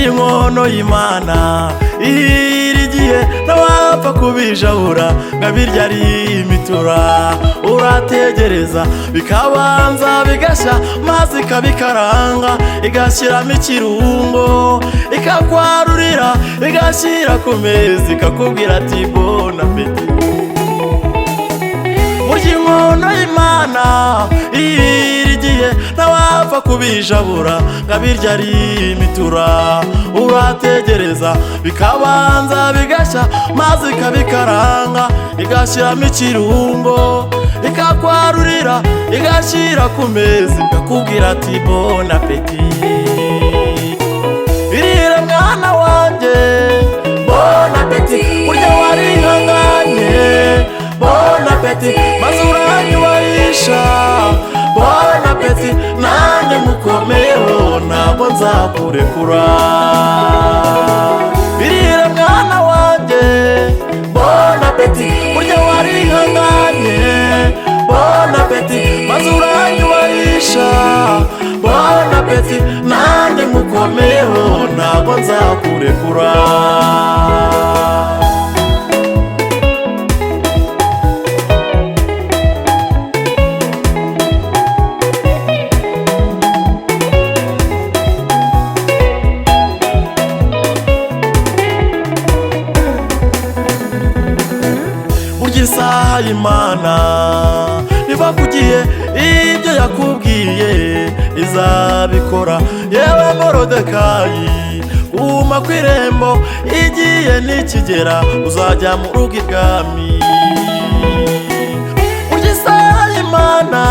inkono y'Imana irigiye ntawapfa kubijabura nkabirya ari imitura. Urategereza bikabanza bigashya maze ikabikaranga igashyiramo ikirungo ikakwarurira igashyira ku meza ikakubwira ati bon appétit. Burya inkono y'Imana irigiye ntawapfa kubijabura nkabirya ari imitura. Urategereza bikabanza bigashya maze ikabikaranga igashyiramo ikirungo ikakwarurira igashyira ku meza ikakubwira ati bon appétit. Irira mwana wanjye bon appétit, burya warihanganye bon appétit, maze uranyubahisha bon appétit. Nanjye mukomeho ntabwo nzakurekura. Irira mwana wanjye bon appétit, burya warihanganye bon appétit, maze uranyubahisha bon appétit. Nanjye mukomeho ntabwo nzakurekura. Isaha y'Imana nibakugiye ibyo yakubwiye izabikora. Yewe Morodekayi guma ku irembo igiye nikigera uzajya mu rugo ibwami. Burya isaha y'Imana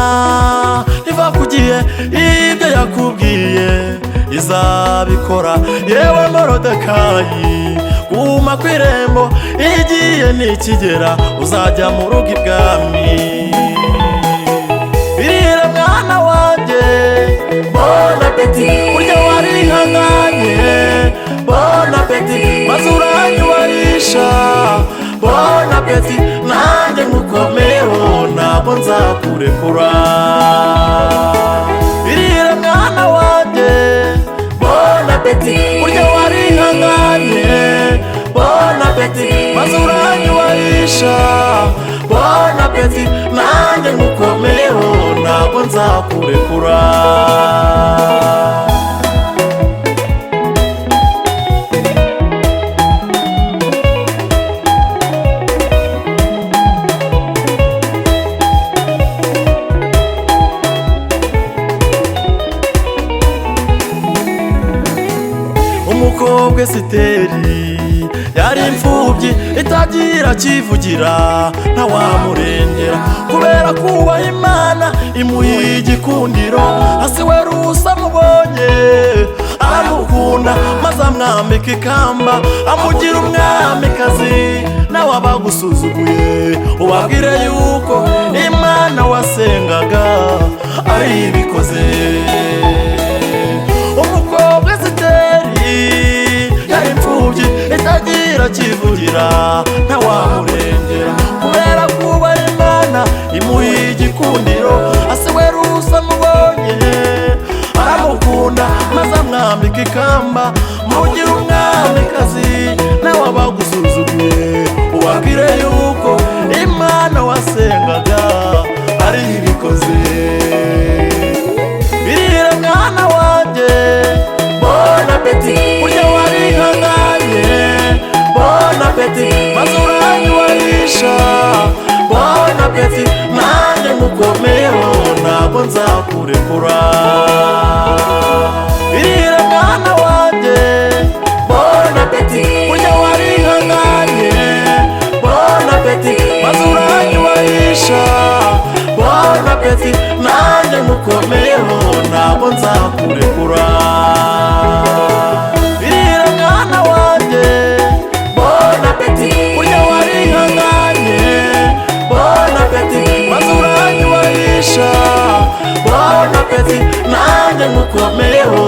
nibakugiye ibyo yakubwiye izabikora. Yewe Morodekayi guma ku irembo igiye nikigera uzajya mu rugo ibwami. Irira mwana wanjye bon appétit, burya warihanganye bon appétit, maze uranyubahisha bon appétit. Nanjye mukomeho ntabwo nzakurekura. Irira mwana wanjye bon appétit, burya warihanganye bon appétit, maze uranyubahisha bon appétit. Nanjye mukomeho ntabwo nzakurekura. Umukobwa Esiteri yari imfubyi itagira kivugira ntawamurengera. Kubera kubaha Imana imuha igikundiro, hasi we Rusi amubonye aramukunda maze amwambika ikamba amugira umwamikazi. Nawe abagusuzuguye ubabwire yuko Imana wasengaga ari ibikoze. Umukobwa Esiteri yari imfubyi itagira kivugira ntawamurengera. Kubera kubaha Imana imuha igikundiro, hasi we Rusi amubonye aramukunda maze amwambika ikamba amugira umwamikazi. Nawe abagusuzuguye ubabwire yuko Imana wasengaga ari ibikoze. Irira mwana wanjye bon appétit, burya warihanganye bon appétit, maze uranyubahisha bon appétit. Nanjye mukomeho ntabwo nzakurekura. Irira mwana wanjye bon appétit, burya warihanganye bon appétit, maze uranyubahisha bon appétit. Nanjye mukomeho ntabwo nzakurekura. Irira mwana wanjye bon appétit, burya warihanganye bon appétit, maze uranyubahisha apeti nanjye ngukomeyeho